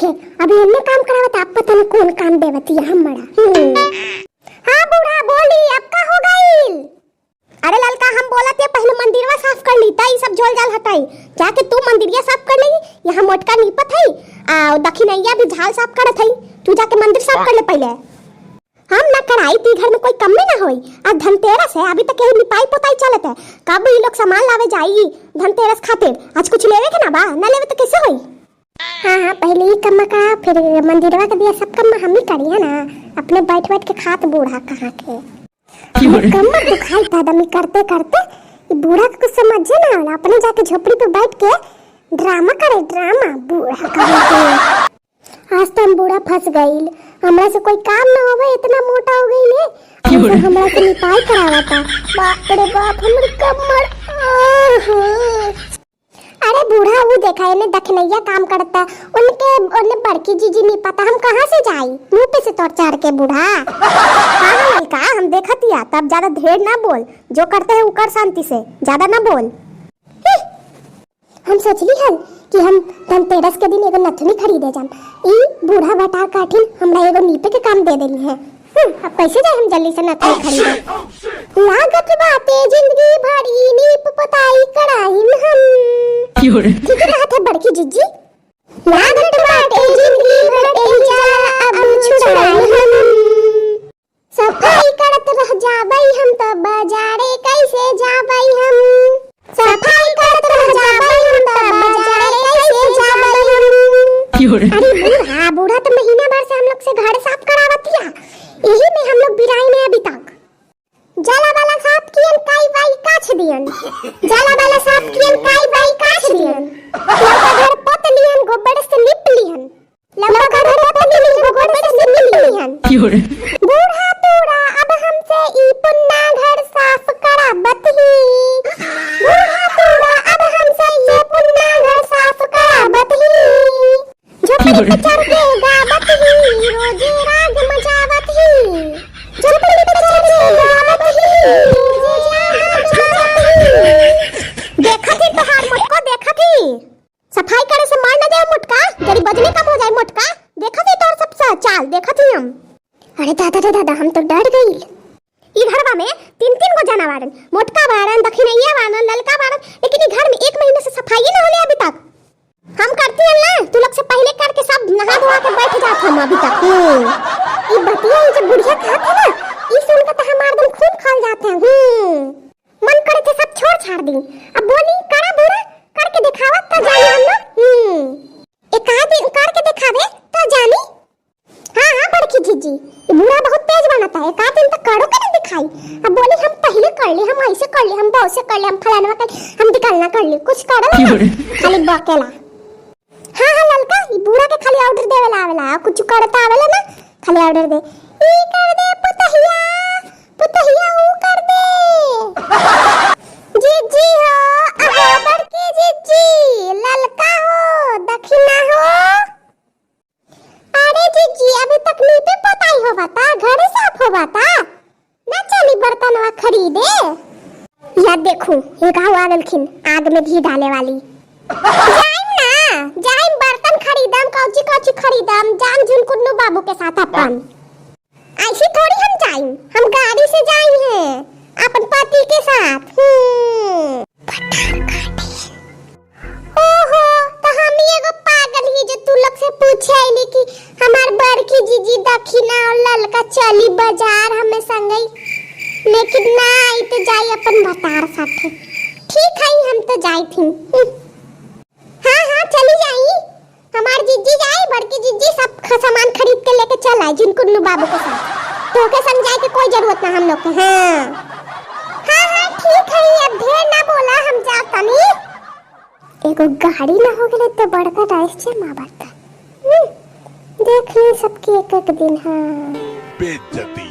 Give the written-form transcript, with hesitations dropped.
के अभी इन्ने काम करावत आप पता न कौन काम देवती है हमरा। हां बूढ़ा बोली अब का हो गइल? अरे ललका हम बोलत है पहले मंदिरवा साफ कर ली ताई सब झोल जाल हटाई जाके तू मंदिरिया साफ कर ली। यहां मोटका नीपत है आ दक्षिणैया भी झाल साफ करत है तू जाके मंदिर साफ कर ले पहले। हम ना कराई ती घर में कोई कमी ना होई। आज धनतेरस है अभी तक यही लिपाई पोताई चलत है कब ये लोग सामान लावे जाई धनतेरस खातिर आज कुछ लेवे के ना बा ना लेवे तो कैसे होई। हां पहले ही कम का फिर मंदिरवा के दिया सब कम हम ही करी है ना अपने बैठ बैठ के खात बूढ़ा कहां के कमर दुखाई था दमी करते करते ये बूढ़ा को कुछ समझे ना वाला अपने जाके झोपड़ी पे बैठ के ड्रामा करे ड्रामा बूढ़ा का। आज तो हम बूढ़ा फंस गइल हमरा से कोई काम ना होवे इतना मोटा हो गइल है हमरा से निपाई करावा था बाप रे बाप हमर कमर। अरे बूढ़ा वो देखा है ने दखनैया काम करता उनके उन्हें बड़की जीजी नहीं पता हम कहां से जाई मुंह पे से तोड़ चार के बूढ़ा। हां लड़का हम देखतिया तब ज्यादा ढेर ना बोल जो करते हैं वो कर शांति से ज्यादा ना बोल। हम सोचली हल कि हम धनतेरस के दिन एगो नथुनी खरीदे जाम ई बूढ़ा बटार काठिन हमरा एगो नीपे के काम दे देली है। अब कैसे जाए हम जल्दी से नथुनी खरीदे लागत बाते जिंदगी भरी नीप पताई कड़ाई में हम ठीक है बात है बड़की जीजी लागत बाते जिंदगी भरी जाला अब छुड़ाई हम सफाई करत रह जाबई हम तो बाजारे कैसे जाबई हम सफाई करत रह जाबई हम तो बाजारे कैसे जाबई हम। अरे बूढ़ा बूढ़ा तो महीना भर से हम लोग से घर साफ करावतिया यही में हम लोग बिराई में अभी तक जाला वाला साफ कियन काई बाई काछ दियन जाला वाला साफ कियन काई बाई काछ दियन लौका घर पत लियन गोबर से लिप लियन लौका घर पत लियन गोबर से लिप लियन। बूढ़ा तोरा अब हमसे ई पुन्ना घर साफ करावत ही बूढ़ा तोरा अब हमसे ये पुन्ना घर साफ करावत ही झोपड़ी पे चढ़ के गावत ही रोज राग मचावत ही झोपड़ी पे चढ़ के गावत ही रोज राग मचावत ही। देखा थी तोहार मुटको देखा थी सफाई करे से मार न जाए मुटका जरी बजने कम हो जाए मुटका देखा थी तोर सब चाल देखा थी हम। अरे दादा हम तो डर गई ई घरवा में तीन तीन गो जाना वारन मोटका वारन दक्षिणैया वारन ललका वारन लेकिन ई घर में एक महीने से सफाई ना होले अभी तक। हम करती है ना तू लोग से पहले करके सब नहा धोआ के बैठ जात हम अभी तक। ई बतिया ई जब बुढ़िया खात है ना ई सुन के तो हमार दम खून खौल जाते हैं। मन करे थे सब छोड़ छाड़ दी अब बोली करा बुरा करके दिखावत तो जानी हम लोग एक आध दिन करके दिखावे तो जानी। हां बड़की जीजी ये बूढ़ा बहुत तेज बनता है एक आध दिन तक करो के ना दिखाई अब बोली हम पहले कर ले हम ऐसे कर ले हम बहुत से कर ले हम फलाना कर हम निकलना कर ले कुछ करो खाली बकेला। हां ललका ई बूढ़ा के खाली ऑर्डर देवेला आवेला कुछ करता आवेला ना खाली ऑर्डर दे ई कर दे पुतहिया पुतहिया ऊ कर दे जीजी हो अहो बड़की जीजी ललका हो दक्षिणा हो। अरे जीजी अभी तक नीपे पोताई होवाता घर साफ होवाता ना चली बर्तनवा खरीदे या देखो ये गाँव आ गलखिन आग में घी डाले वाली जाइम बर्तन खरीदम कौची कौची खरीदम जान झुनकुन्नू बाबू के साथ अपन ऐसी थोड़ी हम जाइम हम गाड़ी से जाई हैं अपन पति के साथ। ओहो तो हम एगो पागल ही जो तू लोग से पूछे आइली कि हमार बड़की जीजी दक्षिणा और ललका चली बाजार हमें संगई लेकिन ना आई तो जाई अपन भतार साथे ठीक है हम तो जाई थी। हां चली जाई हमार जीजी जाई बड़की जीजी सब सामान खरीद के लेके चल आई झुनकुन्नू बाबू के साथ तो के संग जाए के कोई जरूरत ना हम लोग के। हां ठीक है अब ढेर ना बोला हम जात तनी एगो गाड़ी ना हो गेले तो बड़का राइस छे मां बात देख ले सबके एक एक दिन। हां बेइज्जती